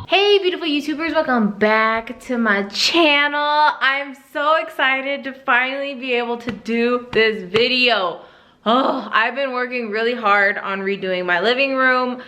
Hey beautiful YouTubers, welcome back to my channel. I'm so excited to finally be able to do this video. I've been working really hard on redoing my living room,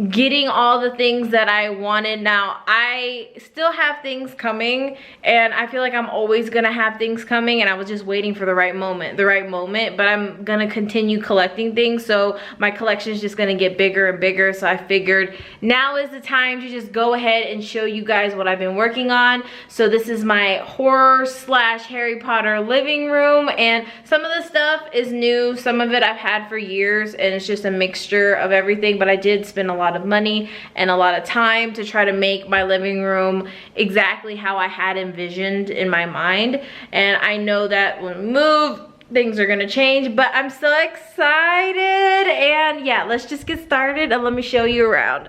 getting all the things that I wanted. Now I still have things coming and I feel like I'm always gonna have things coming, and I was just waiting for the right moment, but I'm gonna continue collecting things, so my collection is just gonna get bigger and bigger. So I figured now is the time to just go ahead and show you guys what I've been working on. So this is my horror slash Harry Potter living room, and some of the stuff is new, some of it I've had for years, and it's just a mixture of everything. But I did spend a lot of money and a lot of time to try to make my living room exactly how I had envisioned in my mind. And I know that when we move, things are gonna change, but I'm so excited. And yeah, let's just get started and let me show you around.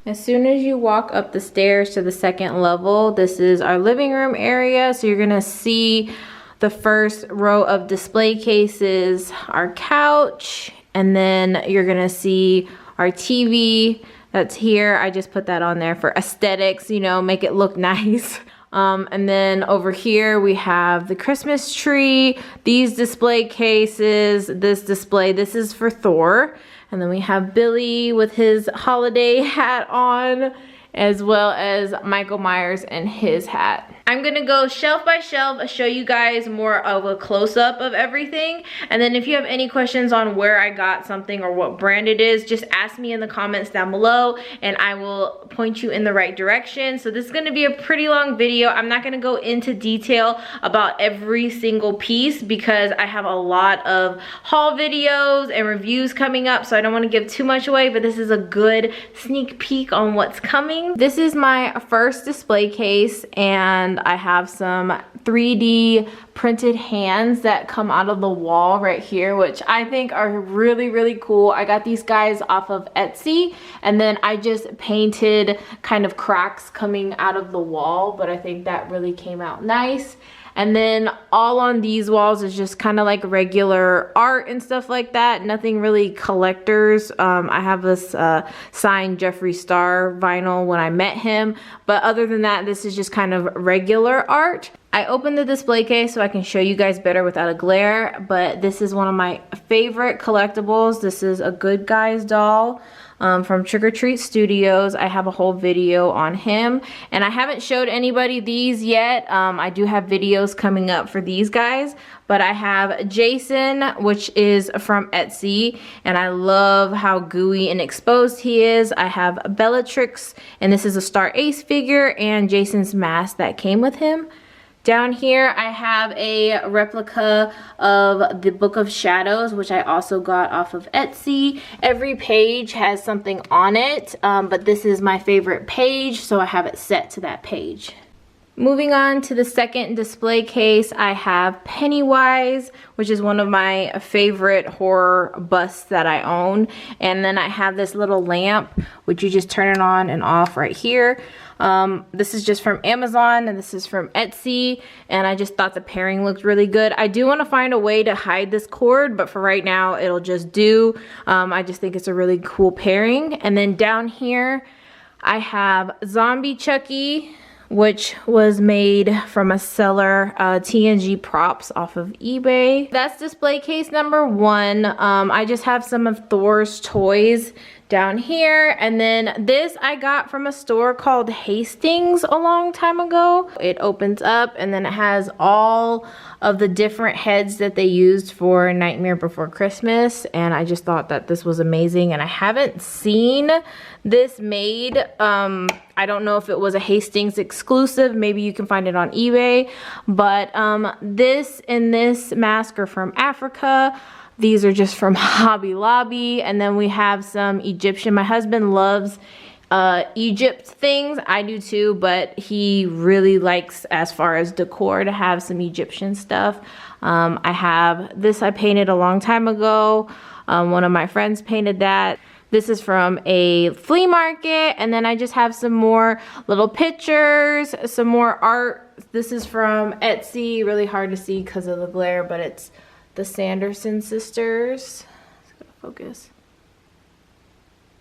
As soon as you walk up the stairs to the second level, this is our living room area. So you're gonna see the first row of display cases, our couch, and then you're gonna see our TV that's here. I just put that on there for aesthetics, you know, make it look nice. And then over here we have the Christmas tree, these display cases, this is for Thor. And then we have Billy with his holiday hat on, as well as Michael Myers and his hat. I'm gonna go shelf by shelf, show you guys more of a close-up of everything. And then if you have any questions on where I got something or what brand it is, just ask me in the comments down below and I will point you in the right direction. So this is gonna be a pretty long video. I'm not gonna go into detail about every single piece because I have a lot of haul videos and reviews coming up, so I don't wanna give too much away, but this is a good sneak peek on what's coming. This is my first display case, and I have some 3D printed hands that come out of the wall right here, which I think are really, really cool. I got these guys off of Etsy, and then I just painted kind of cracks coming out of the wall, but I think that really came out nice. And then all on these walls is just kind of like regular art and stuff like that. Nothing really collectors. I have this signed Jeffree Star vinyl when I met him. But other than that, this is just kind of regular art. I opened the display case so I can show you guys better without a glare. But this is one of my favorite collectibles. This is a Good Guys doll. From Trick or Treat Studios. I have a whole video on him, and I haven't showed anybody these yet. I do have videos coming up for these guys, but I have Jason, which is from Etsy, and I love how gooey and exposed he is. I have Bellatrix, and this is a Star Ace figure, and Jason's mask that came with him. Down here I have a replica of the Book of Shadows, which I also got off of Etsy. Every page has something on it, but this is my favorite page, so I have it set to that page. Moving on to the second display case, I have Pennywise, which is one of my favorite horror busts that I own. And then I have this little lamp, which you just turn it on and off right here. This is just from Amazon, and this is from Etsy, and I just thought the pairing looked really good. I do want to find a way to hide this cord, but for right now it'll just do. I just think it's a really cool pairing. And then down here I have Zombie Chucky, which was made from a seller, TNG Props off of eBay. That's display case number 1. I just have some of Thor's toys down here, and then this I got from a store called Hastings a long time ago. It opens up and then it has all of the different heads that they used for Nightmare Before Christmas, and I just thought that this was amazing, and I haven't seen this made. I don't know if it was a Hastings exclusive. Maybe you can find it on eBay, but this and this mask are from Africa. These are just from Hobby Lobby. And then we have some Egyptian. My husband loves Egypt things. I do too, but he really likes, as far as decor, to have some Egyptian stuff. I have this I painted a long time ago. One of my friends painted that. This is from a flea market. And then I just have some more little pictures, some more art. This is from Etsy. Really hard to see because of the glare, but it's the Sanderson sisters. It's gonna focus.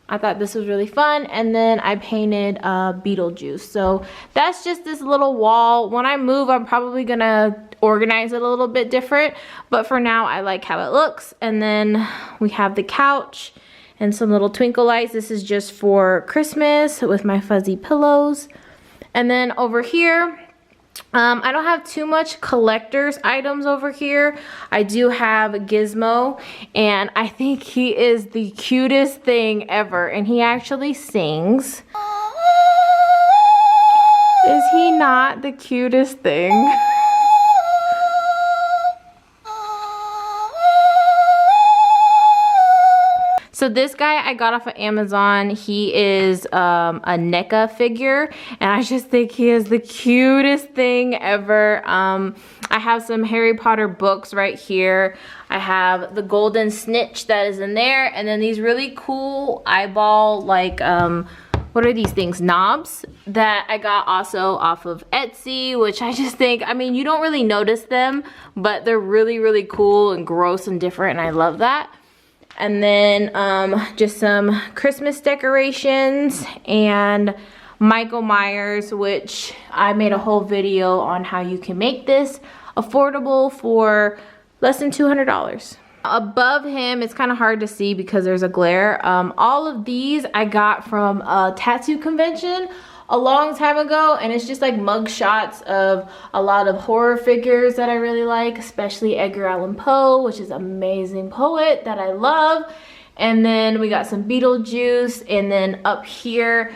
I thought this was really fun. And then I painted Beetlejuice. So that's just this little wall. When I move, I'm probably gonna organize it a little bit different, but for now I like how it looks. And then we have the couch and some little twinkle lights. This is just for Christmas with my fuzzy pillows. And then over here, I don't have too much collector's items over here. I do have Gizmo, and I think he is the cutest thing ever, and he actually sings. Is he not the cutest thing? So this guy I got off of Amazon. He is a NECA figure, and I just think he is the cutest thing ever. I have some Harry Potter books right here. I have the golden snitch that is in there, and then these really cool eyeball, like, what are these things? Knobs that I got also off of Etsy, which I just think, I mean, you don't really notice them, but they're really, really cool and gross and different, and I love that. And then just some Christmas decorations and Michael Myers, which I made a whole video on how you can make this affordable for less than $200. Above him, it's kind of hard to see because there's a glare. All of these I got from a tattoo convention a long time ago, and it's just like mug shots of a lot of horror figures that I really like, especially Edgar Allan Poe, which is an amazing poet that I love. And then we got some Beetlejuice, and then up here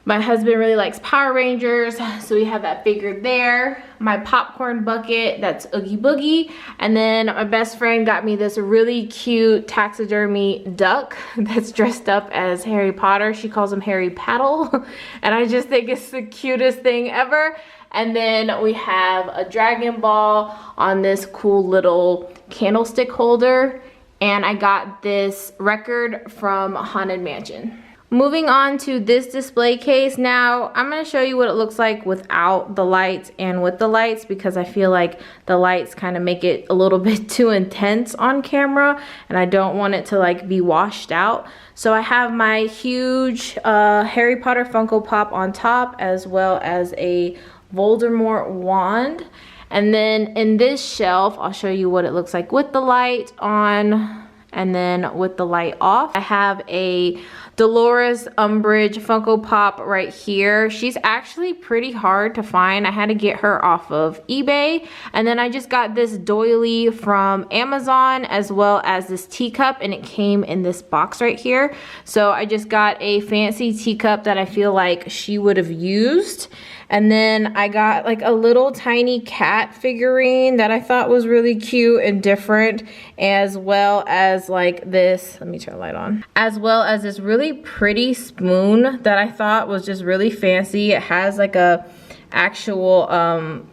my husband really likes Power Rangers, so we have that figure there. My popcorn bucket, that's Oogie Boogie. And then my best friend got me this really cute taxidermy duck that's dressed up as Harry Potter. She calls him Harry Paddle. And I just think it's the cutest thing ever. And then we have a Dragon Ball on this cool little candlestick holder. And I got this record from Haunted Mansion. Moving on to this display case. Now, I'm going to show you what it looks like without the lights and with the lights, because I feel like the lights kind of make it a little bit too intense on camera, and I don't want it to like be washed out. So I have my huge Harry Potter Funko Pop on top, as well as a Voldemort wand. And then in this shelf, I'll show you what it looks like with the light on and then with the light off. I have a Dolores Umbridge Funko Pop right here. She's actually pretty hard to find. I had to get her off of eBay. And then I just got this doily from Amazon, as well as this teacup, and it came in this box right here. So I just got a fancy teacup that I feel like she would have used. And then I got like a little tiny cat figurine that I thought was really cute and different, as well as like this, let me turn the light on, as well as this really pretty spoon that I thought was just really fancy. It has like a actual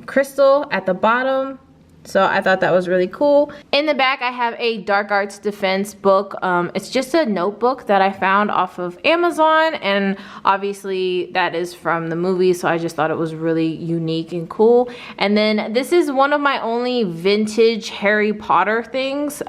crystal at the bottom. So I thought that was really cool. In the back, I have a Dark Arts Defense book. It's just a notebook that I found off of Amazon, and obviously that is from the movie, so I just thought it was really unique and cool. And then this is one of my only vintage Harry Potter things.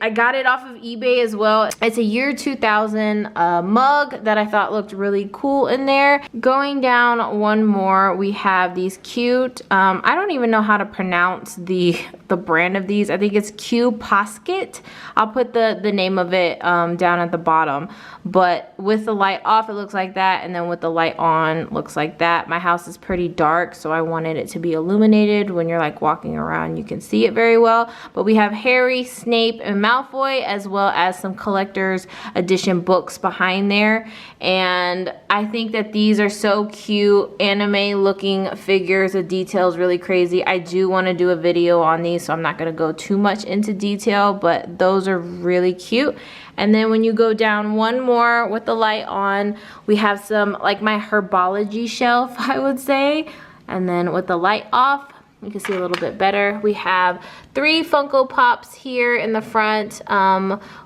I got it off of eBay as well. It's a year 2000 mug that I thought looked really cool in there. Going down one more, we have these cute, I don't even know how to pronounce the brand of these. I think it's Q Posket. I'll put the name of it down at the bottom. But with the light off, it looks like that, and then with the light on, looks like that. My house is pretty dark, so I wanted it to be illuminated. When you're like walking around, you can see it very well. But we have Harry, Snape, and Malfoy, as well as some collector's edition books behind there. And I think that these are so cute, anime looking figures. The detail's really crazy. I do want to do a video on these, so I'm not going to go too much into detail, but those are really cute. And then when you go down one more with the light on, we have some, like my herbology shelf, I would say. And then with the light off, you can see a little bit better. We have 3 Funko Pops here in the front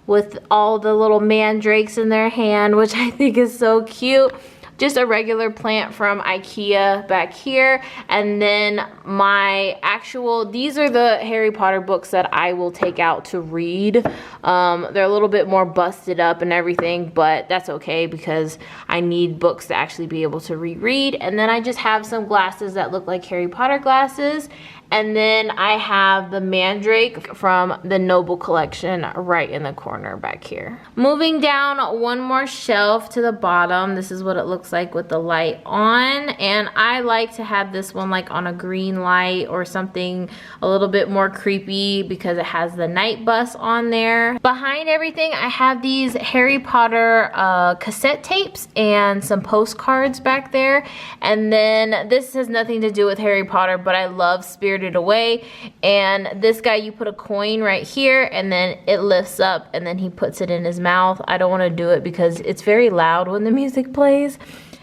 with all the little mandrakes in their hand, which I think is so cute. Just a regular plant from IKEA back here. And then my actual, these are the Harry Potter books that I will take out to read. They're a little bit more busted up and everything, but that's okay because I need books to actually be able to reread. And then I just have some glasses that look like Harry Potter glasses. And then I have the Mandrake from the Noble collection right in the corner back here. Moving down one more shelf to the bottom, this is what it looks like with the light on. And I like to have this one like on a green light or something a little bit more creepy because it has the night bus on there. Behind everything, I have these Harry Potter cassette tapes and some postcards back there. And then this has nothing to do with Harry Potter, but I love Spirited Away. And this guy, you put a coin right here and then it lifts up and then he puts it in his mouth. I don't want to do it because it's very loud when the music plays.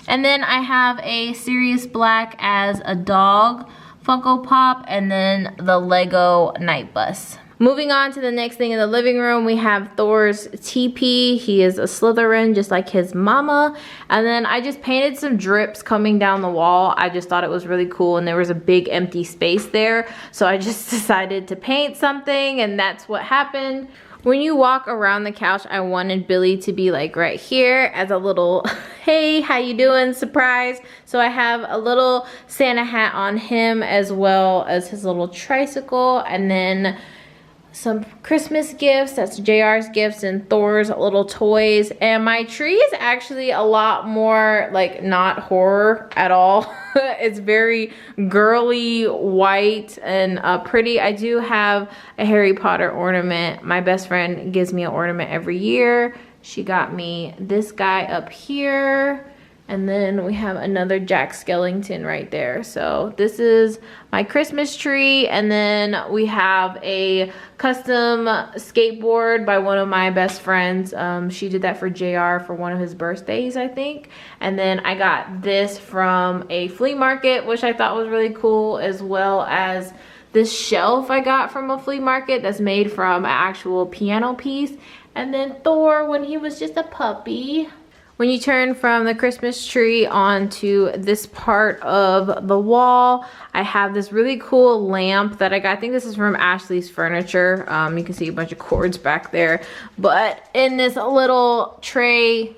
And then I have a Sirius Black as a dog Funko Pop, and then the Lego Night Bus. Moving on to the next thing in the living room, we have Thor's Teepee. He is a Slytherin, just like his mama. And then I just painted some drips coming down the wall. I just thought it was really cool, and there was a big empty space there. So I just decided to paint something, and that's what happened. When you walk around the couch, I wanted Billy to be like right here as a little, hey, how you doing, surprise. So I have a little Santa hat on him as well as his little tricycle, and then some Christmas gifts. That's JR's gifts and Thor's little toys. And my tree is actually a lot more like not horror at all. It's very girly, white, and pretty. I do have a Harry Potter ornament. My best friend gives me an ornament every year. She got me this guy up here. And then we have another Jack Skellington right there. So this is my Christmas tree. And then we have a custom skateboard by one of my best friends. She did that for JR for one of his birthdays, I think. And then I got this from a flea market, which I thought was really cool, as well as this shelf I got from a flea market that's made from an actual piano piece. And then Thor when he was just a puppy. When you turn from the Christmas tree onto this part of the wall, I have this really cool lamp that I got. I think this is from Ashley's Furniture. You can see a bunch of cords back there. But in this little tray,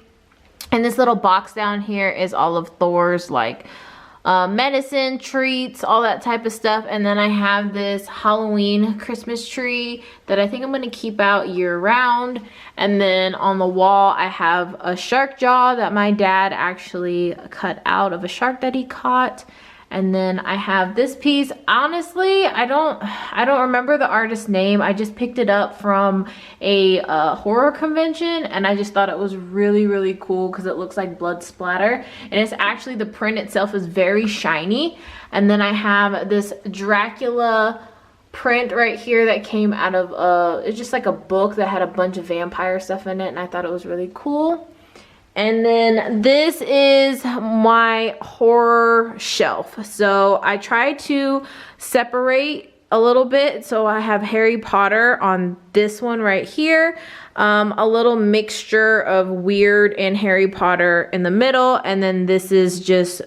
in this little box down here is all of Thor's like medicine, treats, all that type of stuff. And then I have this Halloween Christmas tree that I think I'm gonna keep out year round. And then on the wall I have a shark jaw that my dad actually cut out of a shark that he caught. And then I have this piece. Honestly, I don't remember the artist's name. I just picked it up from a horror convention, and I just thought it was really, really cool because it looks like blood splatter. And it's actually, the print itself is very shiny. And then I have this Dracula print right here that came out of it's just like a book that had a bunch of vampire stuff in it, and I thought it was really cool. And then this is my horror shelf. So I tried to separate a little bit. So I have Harry Potter on this one right here. A little mixture of weird and Harry Potter in the middle. And then this is just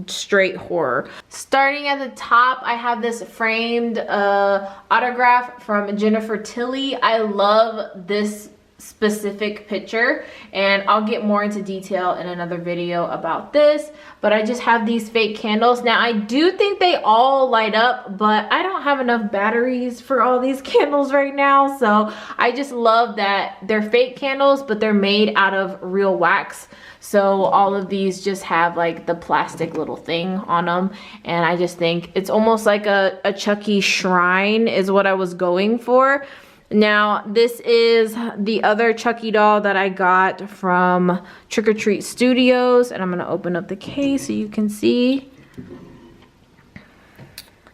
straight horror. Starting at the top, I have this framed autograph from Jennifer Tilly. I love this specific picture, and I'll get more into detail in another video about this, but I just have these fake candles. Now I do think they all light up, but I don't have enough batteries for all these candles right now, so I just love that they're fake candles, but they're made out of real wax. So all of these just have like the plastic little thing on them, and I just think it's almost like a Chucky shrine is what I was going for. Now, this is the other Chucky doll that I got from Trick or Treat Studios, and I'm gonna open up the case so you can see.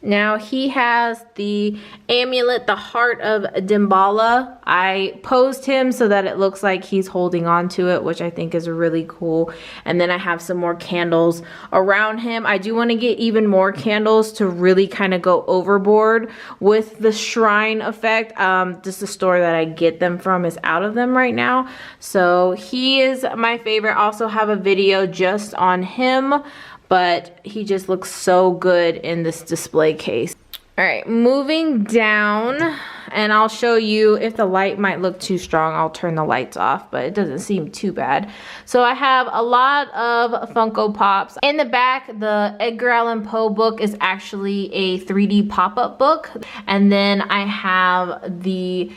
Now, he has the amulet, the heart of Dimbala. I posed him so that it looks like he's holding on to it, which I think is really cool. And then I have some more candles around him. I do want to get even more candles to really kind of go overboard with the shrine effect. Just the store that I get them from is out of them right now. So he is my favorite. I also have a video just on him, but he just looks so good in this display case. All right, moving down, and I'll show you if the light might look too strong, I'll turn the lights off, but it doesn't seem too bad. So I have a lot of Funko Pops. In the back, the Edgar Allan Poe book is actually a 3D pop-up book. And then I have the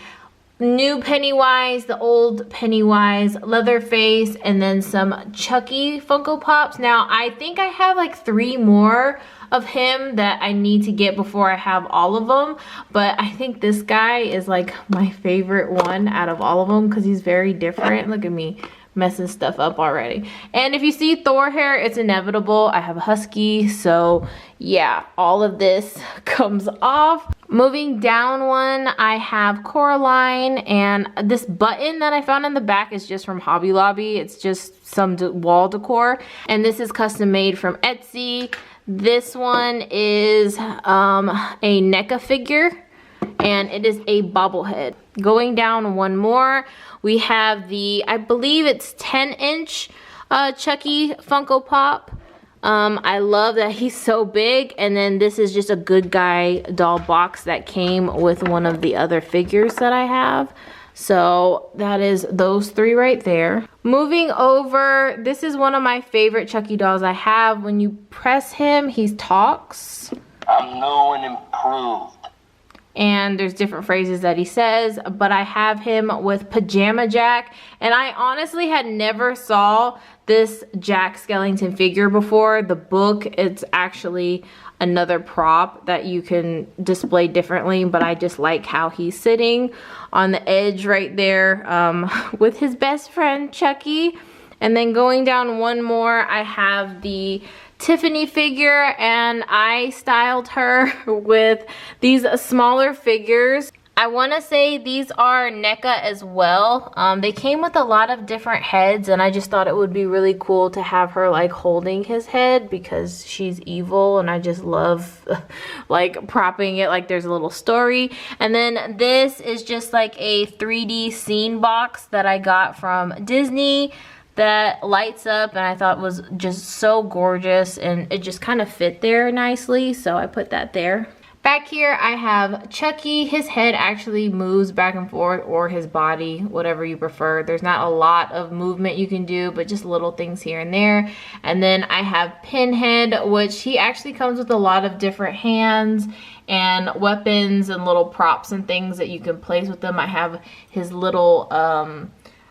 new Pennywise, the old Pennywise, Leatherface, and then some Chucky Funko Pops. Now, I think I have like 3 more of him that I need to get before I have all of them, but I think this guy is like my favorite one out of all of them because he's very different. Look at me messing stuff up already. And if you see Thor hair, it's inevitable. I have a husky, so yeah, all of this comes off. Moving down one, I have Coraline, and this button that I found in the back is just from Hobby Lobby. It's just some wall decor, and this is custom made from Etsy. This one is a NECA figure, and it is a bobblehead. Going down one more, we have the, I believe it's 10-inch Chucky Funko Pop. I love that he's so big, and then this is just a Good Guy doll box that came with one of the other figures that I have. So that is those 3 right there. Moving over, this is one of my favorite Chucky dolls I have. When you press him, he talks. I'm new and improved. And there's different phrases that he says, but I have him with Pajama Jack, and I honestly had never saw this Jack Skellington figure before. The book, it's actually another prop that you can display differently, but I just like how he's sitting on the edge right there with his best friend Chucky. And then going down one more, I have the Tiffany figure, and I styled her with these smaller figures. I want to say these are NECA as well. They came with a lot of different heads, and I just thought it would be really cool to have her like holding his head because she's evil, and I just love like propping it like there's a little story. And then this is just like a 3D scene box that I got from Disney that lights up, and I thought was just so gorgeous, and it just kind of fit there nicely, so I put that there. Back here I have Chucky. His head actually moves back and forth, or his body, whatever you prefer. There's not a lot of movement you can do, but just little things here and there. And then I have Pinhead, which he actually comes with a lot of different hands and weapons and little props and things that you can place with them. I have his little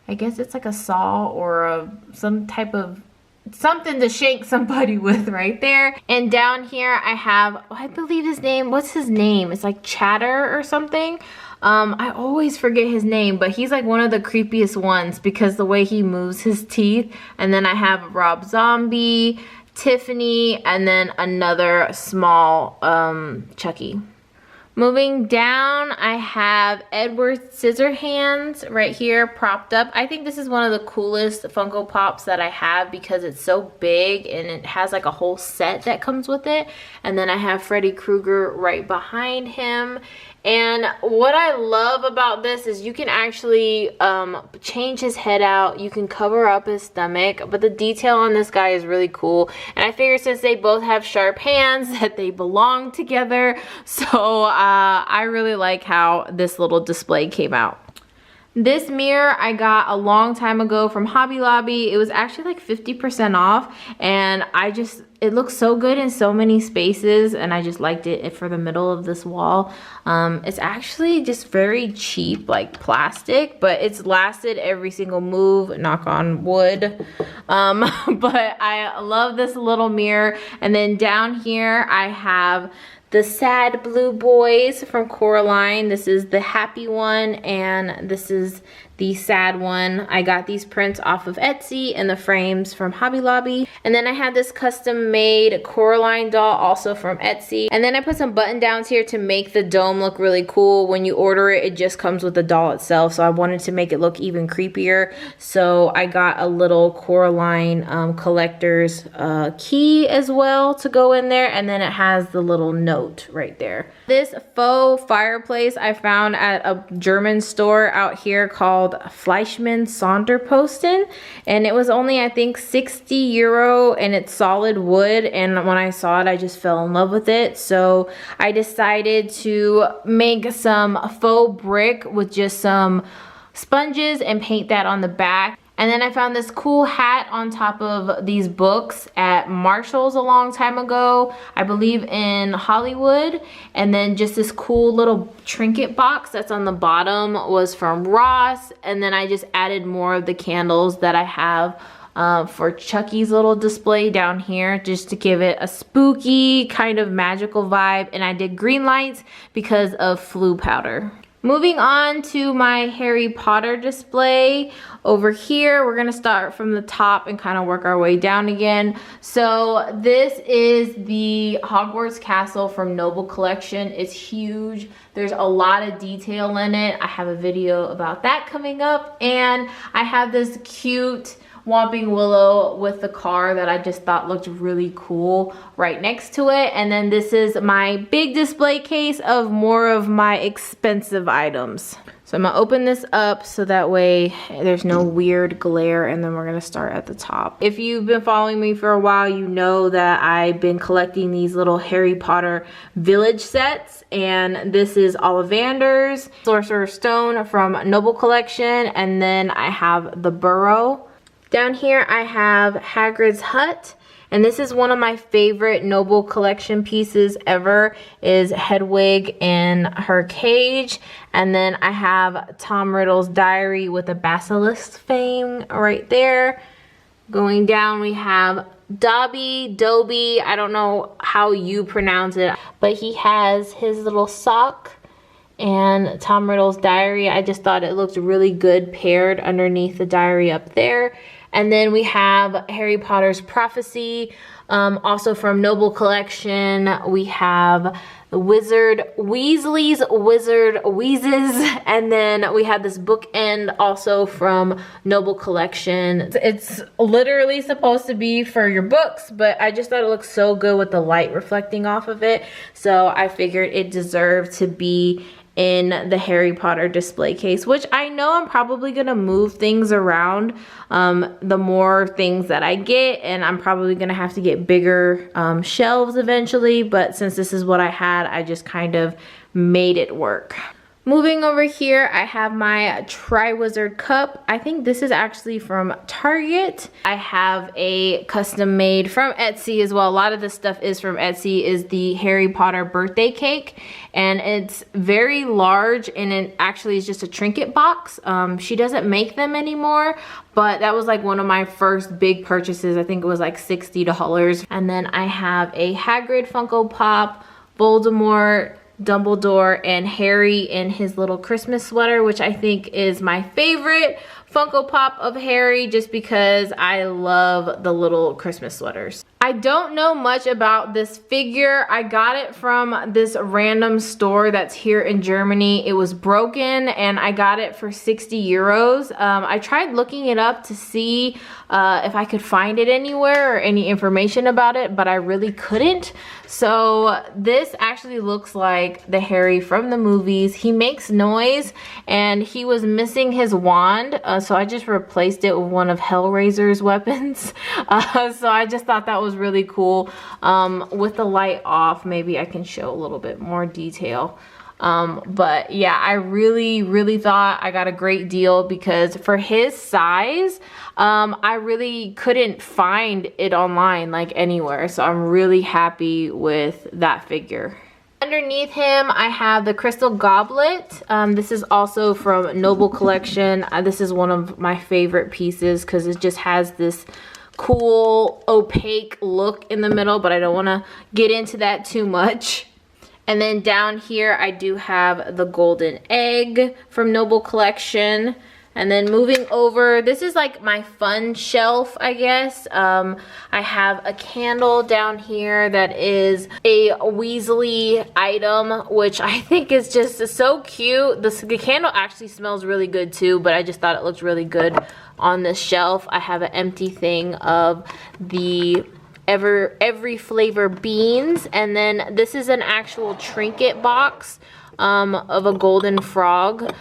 I guess it's like a saw or some type of something to shake somebody with right there. And down here I have, I believe his name, what's his name? It's like Chatter or something. I always forget his name, but he's like one of the creepiest ones because the way he moves his teeth. And then I have Rob Zombie, Tiffany, and then another small Chucky. Moving down, I have Edward Scissorhands right here propped up. I think this is one of the coolest Funko Pops that I have because it's so big and it has like a whole set that comes with it. And then I have Freddy Krueger right behind him. And what I love about this is you can actually change his head out. You can cover up his stomach, but the detail on this guy is really cool. And I figured since they both have sharp hands that they belong together. So I really like how this little display came out. This mirror I got a long time ago from Hobby Lobby. It was actually like 50% off, and it looks so good in so many spaces, and I just liked it for the middle of this wall. It's actually just very cheap, like plastic, but it's lasted every single move, knock on wood. But I love this little mirror. And then down here I have the Sad Blue Boys from Coraline. This is the happy one, and this is the sad one. I got these prints off of Etsy and the frames from Hobby Lobby. And then I had this custom made Coraline doll also from Etsy. And then I put some button downs here to make the dome look really cool. When you order it, it just comes with the doll itself. So I wanted to make it look even creepier. So I got a little Coraline collector's key as well to go in there. And then it has the little note right there. This faux fireplace I found at a German store out here called Fleischmann Sonderposten, and it was only I think 60 euro, and it's solid wood, and when I saw it I just fell in love with it. So I decided to make some faux brick with just some sponges and paint that on the back. And then I found this cool hat on top of these books at Marshall's a long time ago, I believe in Hollywood. And then just this cool little trinket box that's on the bottom was from Ross. And then I just added more of the candles that I have for Chucky's little display down here, just to give it a spooky kind of magical vibe. And I did green lights because of Floo powder. Moving on to my Harry Potter display. Over here, we're gonna start from the top and kind of work our way down again. So this is the Hogwarts Castle from Noble Collection. It's huge. There's a lot of detail in it. I have a video about that coming up. And I have this cute Whomping Willow with the car that I just thought looked really cool right next to it. And then this is my big display case of more of my expensive items. So I'm gonna open this up so that way there's no weird glare, and then we're gonna start at the top. If you've been following me for a while, you know that I've been collecting these little Harry Potter village sets, and this is Ollivander's Sorcerer's Stone from Noble Collection, and then I have the Burrow. Down here I have Hagrid's hut, and this is one of my favorite Noble Collection pieces ever, is Hedwig in her cage. And then I have Tom Riddle's diary with a basilisk fang right there. Going down we have Dobby, I don't know how you pronounce it, but he has his little sock and Tom Riddle's diary. I just thought it looked really good paired underneath the diary up there. And then we have Harry Potter's Prophecy, also from Noble Collection. We have the Wizard Weasley's Wizard Wheezes, and then we have this bookend also from Noble Collection. It's literally supposed to be for your books, but I just thought it looked so good with the light reflecting off of it, so I figured it deserved to be in the Harry Potter display case, which I know I'm probably gonna move things around the more things that I get, and I'm probably gonna have to get bigger shelves eventually, but since this is what I had, I just kind of made it work. Moving over here, I have my Triwizard Cup. I think this is actually from Target. I have a custom made from Etsy as well. A lot of this stuff is from Etsy, is the Harry Potter birthday cake. And it's very large, and it actually is just a trinket box. She doesn't make them anymore, but that was like one of my first big purchases. I think it was like $60. And then I have a Hagrid Funko Pop, Voldemort, Dumbledore, and Harry in his little Christmas sweater, which I think is my favorite Funko Pop of Harry just because I love the little Christmas sweaters. I don't know much about this figure. I got it from this random store that's here in Germany. It was broken and I got it for 60 euros. I tried looking it up to see if I could find it anywhere or any information about it, but I really couldn't. So this actually looks like the Harry from the movies. He makes noise and he was missing his wand, so I just replaced it with one of Hellraiser's weapons. So I just thought that was really cool. With the light off, maybe I can show a little bit more detail. But yeah, I really thought I got a great deal because for his size, I really couldn't find it online like anywhere. So I'm really happy with that figure. Underneath him, I have the Crystal Goblet. This is also from Noble Collection. This is one of my favorite pieces because it just has this cool opaque look in the middle, but I don't want to get into that too much. And then down here, I do have the golden egg from Noble Collection. And then moving over, this is like my fun shelf, I guess. I have a candle down here that is a Weasley item, which I think is just so cute. The candle actually smells really good too, but I just thought it looked really good on this shelf. I have an empty thing of the every flavor beans, and then this is an actual trinket box of a golden frog.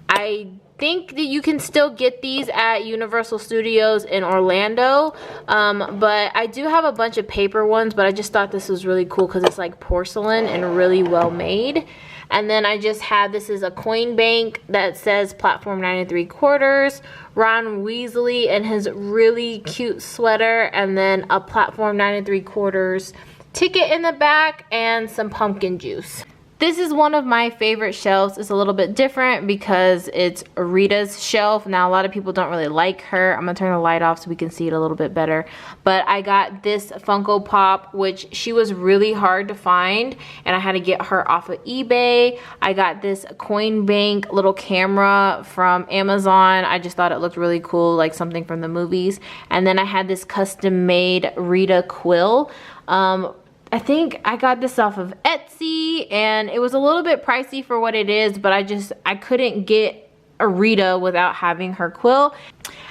I think that you can still get these at Universal Studios in Orlando, but I do have a bunch of paper ones, but I just thought this was really cool because it's like porcelain and really well made. And then I just have, this is a coin bank that says platform 9 3/4, Ron Weasley and his really cute sweater, and then a platform 9 3/4 ticket in the back and some pumpkin juice. This is one of my favorite shelves. It's a little bit different because it's Rita's shelf. Now, a lot of people don't really like her. I'm gonna turn the light off so we can see it a little bit better. But I got this Funko Pop, which she was really hard to find, and I had to get her off of eBay. I got this coin bank little camera from Amazon. I just thought it looked really cool, like something from the movies. And then I had this custom made Rita quill. I think I got this off of Etsy, and it was a little bit pricey for what it is, but I couldn't get a Rita without having her quill.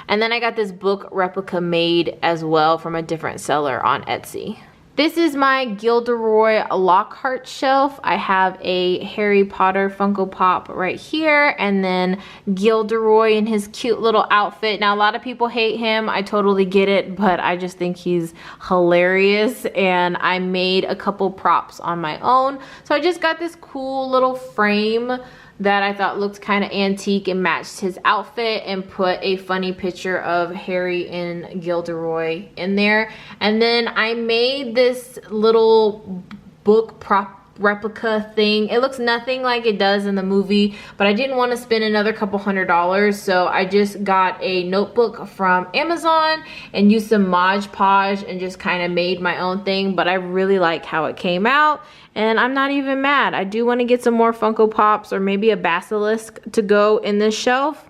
And then I got this book replica made as well from a different seller on Etsy. This is my Gilderoy Lockhart shelf. I have a Harry Potter Funko Pop right here, and then Gilderoy in his cute little outfit. Now, a lot of people hate him. I totally get it, but I just think he's hilarious, and I made a couple props on my own. So I just got this cool little frame that I thought looked kind of antique and matched his outfit, and put a funny picture of Harry and Gilderoy in there. And then I made this little book prop replica thing. It looks nothing like it does in the movie, but I didn't want to spend another couple $100, so I just got a notebook from Amazon and used some Mod Podge and just kind of made my own thing. But I really like how it came out, and I'm not even mad. I do want to get some more Funko Pops or maybe a basilisk to go in this shelf,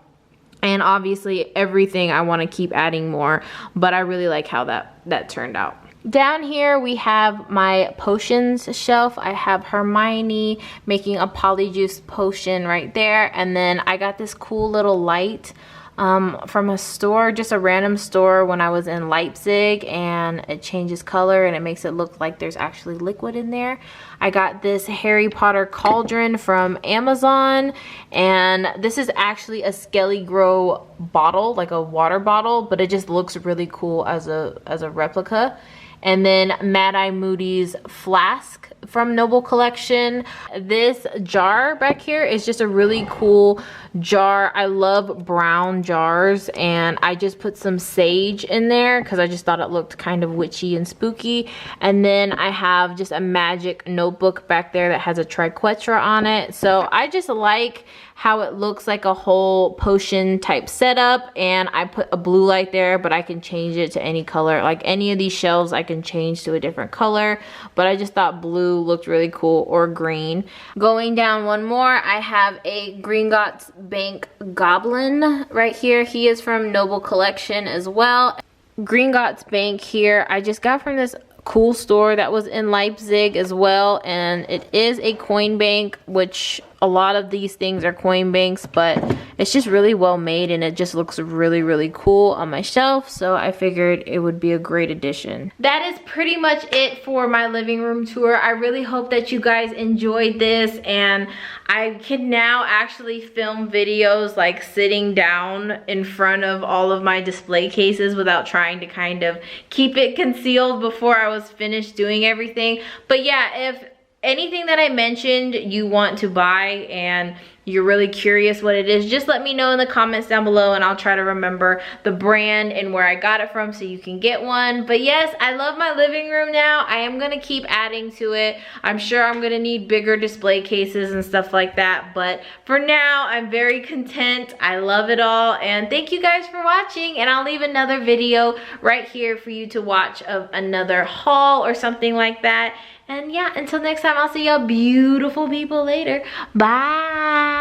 and obviously everything I want to keep adding more, but I really like how that turned out. Down here we have my potions shelf. I have Hermione making a polyjuice potion right there, and then I got this cool little light from a store, just a random store when I was in Leipzig, and it changes color and it makes it look like there's actually liquid in there. I got this Harry Potter cauldron from Amazon, and this is actually a Skelly Grow bottle, like a water bottle, but it just looks really cool as a replica. And then Mad Eye Moody's flask from Noble Collection. This jar back here is just a really cool jar. I love brown jars, and I just put some sage in there because I just thought it looked kind of witchy and spooky. And then I have just a magic notebook back there that has a triquetra on it. So I just like how it looks like a whole potion type setup, and I put a blue light there, but I can change it to any color. Like any of these shelves I can change to a different color, but I just thought blue looked really cool, or green. Going down one more, I have a Gringotts Bank Goblin right here. He is from Noble Collection as well. Gringotts Bank here I just got from this cool store that was in Leipzig as well, and it is a coin bank, which a lot of these things are coin banks, but it's just really well made and it just looks really, really cool on my shelf, so I figured it would be a great addition. That is pretty much it for my living room tour. I really hope that you guys enjoyed this, and I can now actually film videos like sitting down in front of all of my display cases without trying to kind of keep it concealed before I was finished doing everything. But yeah, if anything that I mentioned you want to buy and you're really curious what it is, just let me know in the comments down below and I'll try to remember the brand and where I got it from so you can get one. But yes, I love my living room now. I am gonna keep adding to it. I'm sure I'm gonna need bigger display cases and stuff like that, but for now I'm very content. I love it all, and thank you guys for watching, and I'll leave another video right here for you to watch of another haul or something like that. And yeah, until next time, I'll see y'all beautiful people later. Bye.